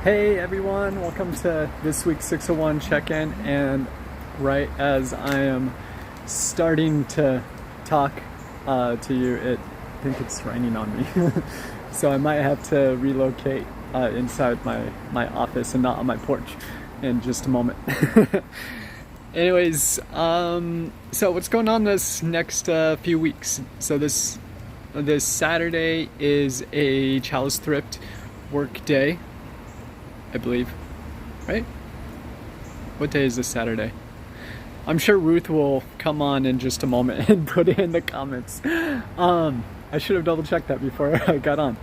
Hey everyone, welcome to this week's 601 check-in. And right as I am starting to talk to you, I think it's raining on me. So I might have to relocate inside my office and not on my porch in just a moment. Anyways, so what's going on this next few weeks? So this Saturday is a Chalice Thrift work day, I believe, right? What day is this Saturday? I'm sure Ruth will come on in just a moment and put it in the comments. I should have double checked that before I got on.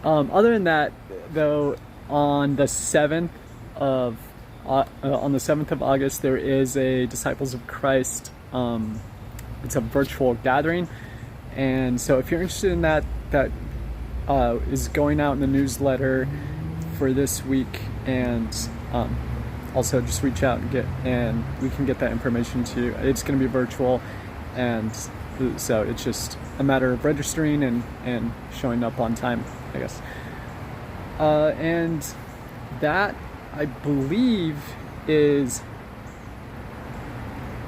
Other than that, though, on the 7th of August, there is a Disciples of Christ. It's a virtual gathering, and so if you're interested in that is going out in the newsletter for this week, and also just reach out and we can get that information to you. It's going to be virtual, and so it's just a matter of registering and showing up on time, I guess. And that, I believe, is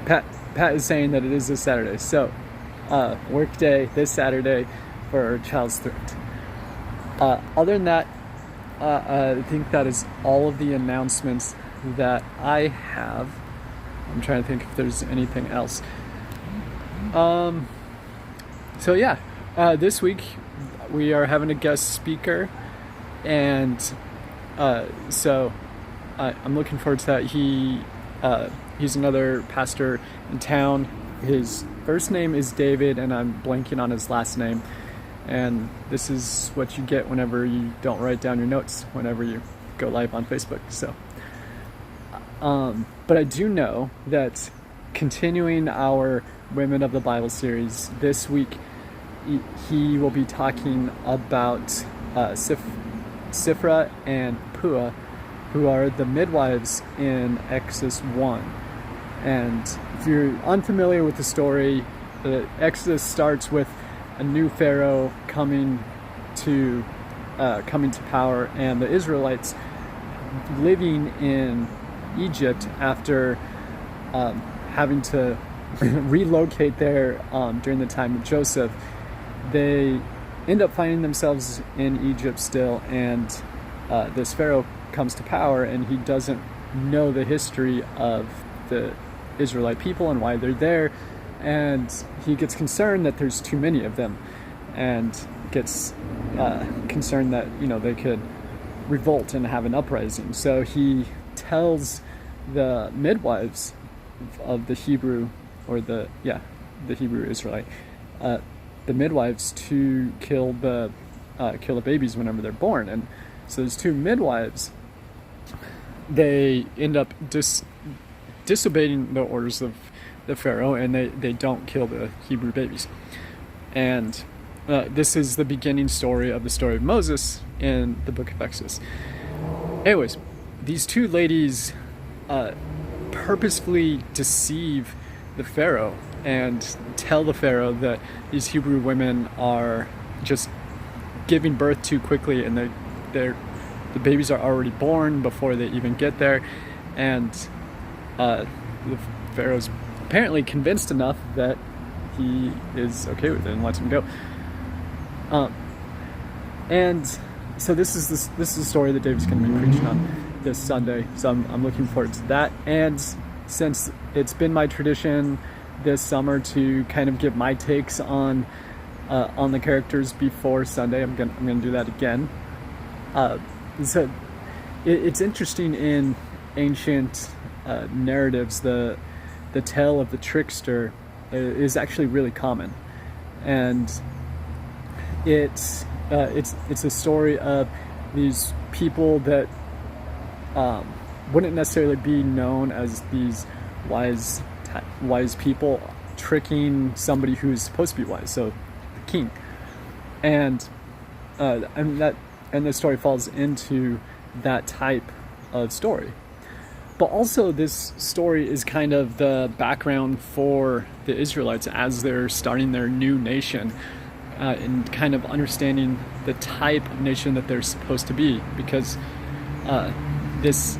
Pat is saying that it is this Saturday. So work day this Saturday for Child's Thrift. Other than that, I think that is all of the announcements that I have. I'm trying to think if there's anything else. So yeah, this week we are having a guest speaker, and so I'm looking forward to that. He's another pastor in town. His first name is David, and I'm blanking on his last name. And this is what you get whenever you don't write down your notes whenever you go live on Facebook. So, but I do know that continuing our Women of the Bible series this week, he will be talking about Sifra and Pua, who are the midwives in Exodus 1. And if you're unfamiliar with the story, Exodus starts with a new Pharaoh coming to power, and the Israelites living in Egypt after having to relocate there during the time of Joseph. They end up finding themselves in Egypt still, and this Pharaoh comes to power, and he doesn't know the history of the Israelite people and why they're there. And he gets concerned that there's too many of them, and gets concerned that they could revolt and have an uprising. So he tells the midwives of the Hebrew, or the Hebrew Israelite, the midwives to kill the babies whenever they're born. And so those two midwives, they end up disobeying the orders of the Pharaoh, and they don't kill the Hebrew babies. And this is the beginning story of the story of Moses in the book of Exodus. Anyways, these two ladies purposefully deceive the Pharaoh and tell the Pharaoh that these Hebrew women are just giving birth too quickly, and the babies are already born before they even get there. And the Pharaoh's apparently convinced enough that he is okay with it and lets him go. And so this is the story that David's going to be preaching on this Sunday. So I'm looking forward to that. And since it's been my tradition this summer to kind of give my takes on the characters before Sunday, I'm gonna do that again. So it's interesting in ancient narratives, the tale of the trickster is actually really common, and it's a story of these people that wouldn't necessarily be known as these wise people tricking somebody who's supposed to be wise, so the king, and the story falls into that type of story. But also, this story is kind of the background for the Israelites as they're starting their new nation, and kind of understanding the type of nation that they're supposed to be, because this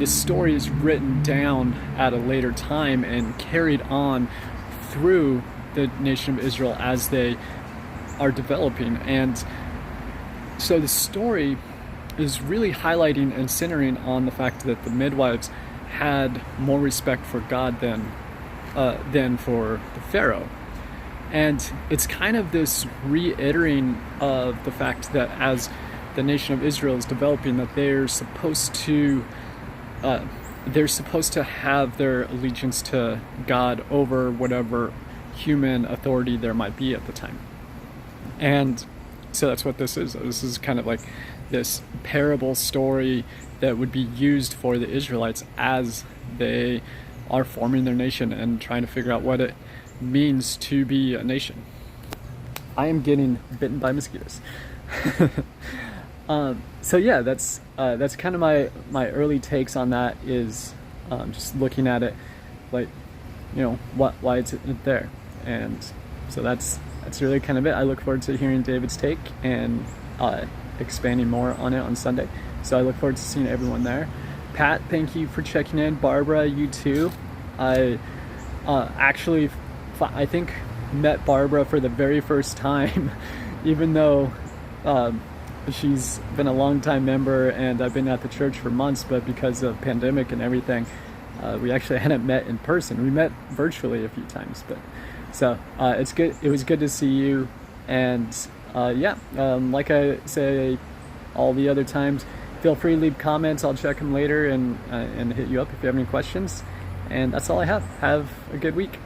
story is written down at a later time and carried on through the nation of Israel as they are developing. And so the story is really highlighting and centering on the fact that the midwives had more respect for God than for the Pharaoh. And it's kind of this reiterating of the fact that as the nation of Israel is developing, that they're supposed to have their allegiance to God over whatever human authority there might be at the time. And so that's what this is. This is kind of like this parable story that would be used for the Israelites as they are forming their nation and trying to figure out what it means to be a nation. I am getting bitten by mosquitoes. So yeah, that's kind of my early takes on that, is just looking at it like, why it's there. And so that's really kind of it. I look forward to hearing David's take and expanding more on it on Sunday. So I look forward to seeing everyone there. Pat, thank you for checking in. Barbara, you too. I actually, I think, met Barbara for the very first time, even though she's been a long-time member and I've been at the church for months, but because of pandemic and everything, we actually hadn't met in person. We met virtually a few times, but so it's good. It was good to see you. And like I say all the other times, feel free to leave comments. I'll check them later and hit you up if you have any questions. And that's all I have. Have a good week.